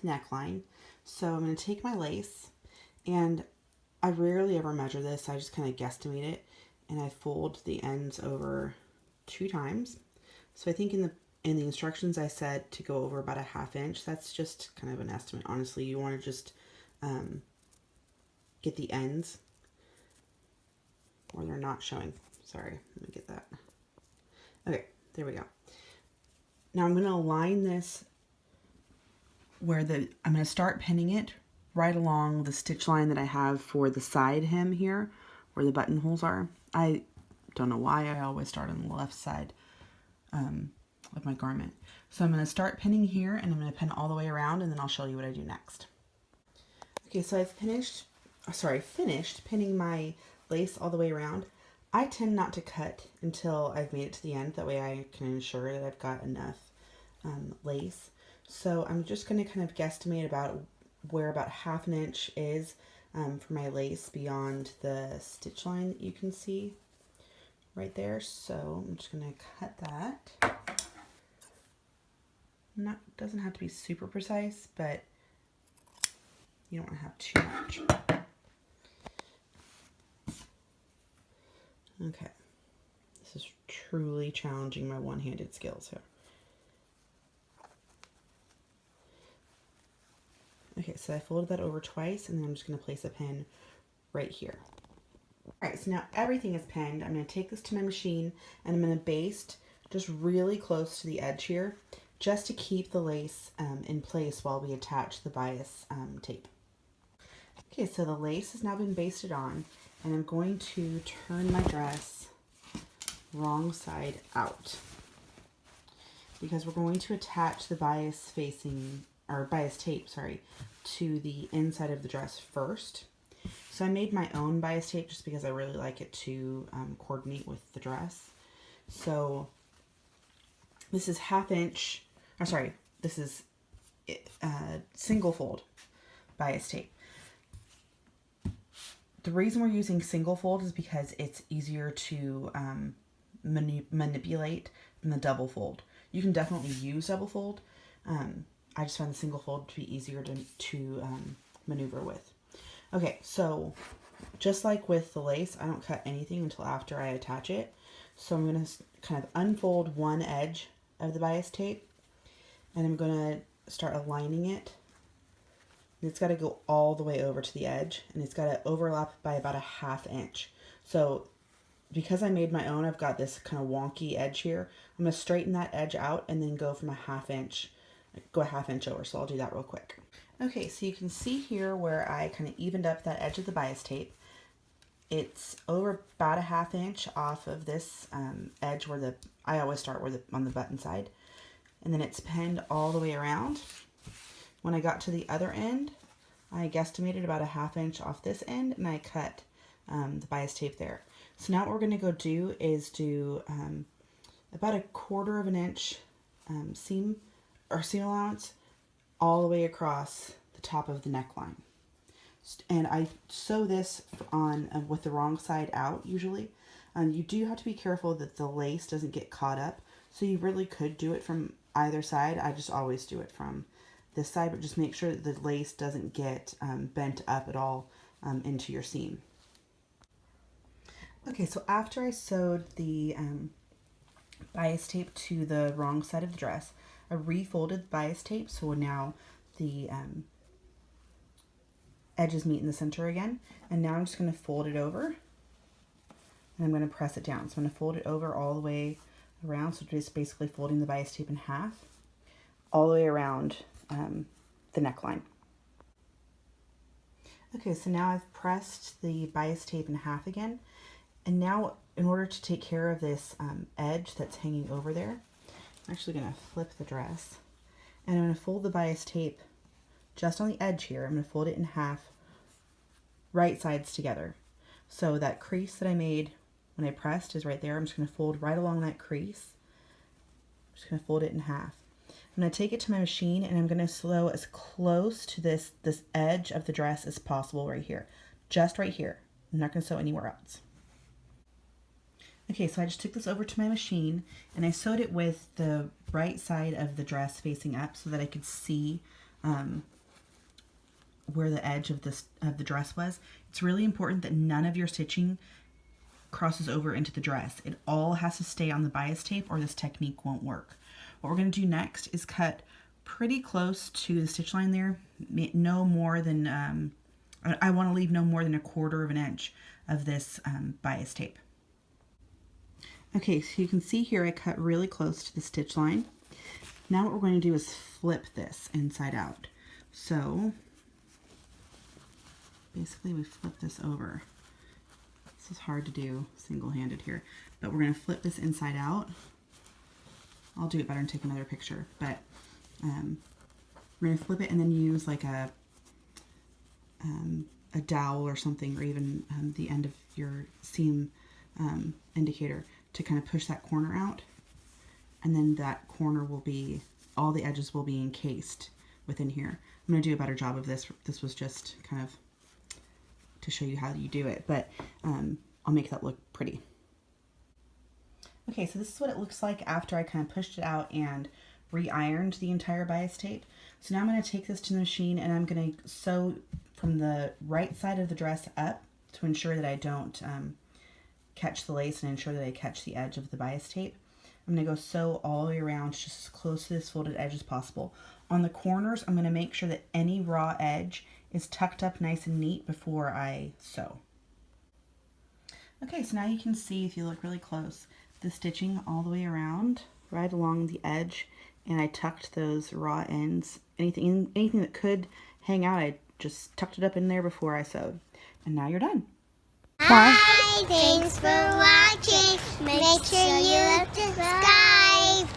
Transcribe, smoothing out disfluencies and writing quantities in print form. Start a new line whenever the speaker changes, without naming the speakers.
neckline. So I'm going to take my lace, and I rarely ever measure this. I just kind of guesstimate it, and I fold the ends over 2 times. So I think in the instructions I said to go over about a 1/2 inch. That's just kind of an estimate. Honestly, you want to just get the ends where they're not showing. Sorry, let me get that. Okay, there we go. Now I'm going to align this where I'm going to start pinning it right along the stitch line that I have for the side hem here, where the buttonholes are. I don't know why I always start on the left side of my garment. So I'm going to start pinning here, and I'm going to pin all the way around, and then I'll show you what I do next. Okay, so I've finished pinning my lace all the way around. I tend not to cut until I've made it to the end. That way I can ensure that I've got enough lace. So I'm just going to kind of guesstimate about where about 1/2 inch is for my lace beyond the stitch line that you can see right there. So I'm just going to cut that. Doesn't have to be super precise, but you don't want to have too much. Okay, this is truly challenging my one-handed skills here. Okay, so I folded that over twice, and then I'm just going to place a pin right here. Alright, so now everything is pinned. I'm going to take this to my machine, and I'm going to baste just really close to the edge here, just to keep the lace in place while we attach the bias tape. Okay, so the lace has now been basted on, and I'm going to turn my dress wrong side out, because we're going to attach the bias tape, to the inside of the dress first. So I made my own bias tape just because I really like it to coordinate with the dress. So this is 1/2 inch, this is single fold bias tape. The reason we're using single fold is because it's easier to manipulate than the double fold. You can definitely use double fold. I just find the single fold to be easier to maneuver with. Okay, so just like with the lace, I don't cut anything until after I attach it. So I'm going to kind of unfold one edge of the bias tape, and I'm going to start aligning it. And it's got to go all the way over to the edge, and it's got to overlap by about a 1/2 inch. So because I made my own, I've got this kind of wonky edge here. I'm going to straighten that edge out and then go from a 1/2 inch, go a 1/2 inch over. So I'll do that real quick. Okay, so you can see here where I kind of evened up that edge of the bias tape. It's over about a 1/2 inch off of this edge where I always start on the button side. And then it's pinned all the way around. When I got to the other end, I guesstimated about a 1/2 inch off this end, and I cut the bias tape there. So now what we're going to go do is do about a 1/4 inch seam allowance all the way across the top of the neckline. And I sew this on with the wrong side out usually. You do have to be careful that the lace doesn't get caught up. So you really could do it from either side. I just always do it from this side, but just make sure that the lace doesn't get bent up at all into your seam. Okay, so after I sewed the bias tape to the wrong side of the dress, I refolded the bias tape, so now the edges meet in the center again. And now I'm just going to fold it over, and I'm going to press it down. So I'm going to fold it over all the way around, so just basically folding the bias tape in half all the way around the neckline. Okay, so now I've pressed the bias tape in half again, and now in order to take care of this edge that's hanging over there, I'm actually going to flip the dress, and I'm going to fold the bias tape just on the edge here. I'm going to fold it in half, right sides together. So that crease that I made when I pressed is right there. I'm just going to fold right along that crease. I'm just going to fold it in half. I'm going to take it to my machine, and I'm going to sew as close to this edge of the dress as possible right here. Just right here. I'm not going to sew anywhere else. Okay, so I just took this over to my machine, and I sewed it with the right side of the dress facing up so that I could see where the edge of the dress was, it's really important that none of your stitching crosses over into the dress. It all has to stay on the bias tape or this technique won't work. What we're going to do next is cut pretty close to the stitch line there, no more than, I want to leave no more than 1/4 of an inch of this bias tape. Okay, so you can see here I cut really close to the stitch line. Now what we're going to do is flip this inside out. So basically we flip this over. This is hard to do single-handed here, but we're going to flip this inside out. I'll do it better and take another picture, but we're going to flip it and then use like a dowel or something, or even the end of your seam indicator to kind of push that corner out. And then that corner will be, all the edges will be encased within here. I'm going to do a better job of this. This was just kind of to show you how you do it, but I'll make that look pretty. Okay, so this is what it looks like after I kind of pushed it out and re-ironed the entire bias tape. So now I'm going to take this to the machine and I'm going to sew from the right side of the dress up to ensure that I don't catch the lace and ensure that I catch the edge of the bias tape. I'm going to go sew all the way around just as close to this folded edge as possible. On the corners, I'm going to make sure that any raw edge is tucked up nice and neat before I sew. Okay, so now you can see, if you look really close, the stitching all the way around, right along the edge, and I tucked those raw ends. Anything that could hang out, I just tucked it up in there before I sewed. And now you're done.
Hi, thanks for watching. Make sure you subscribe.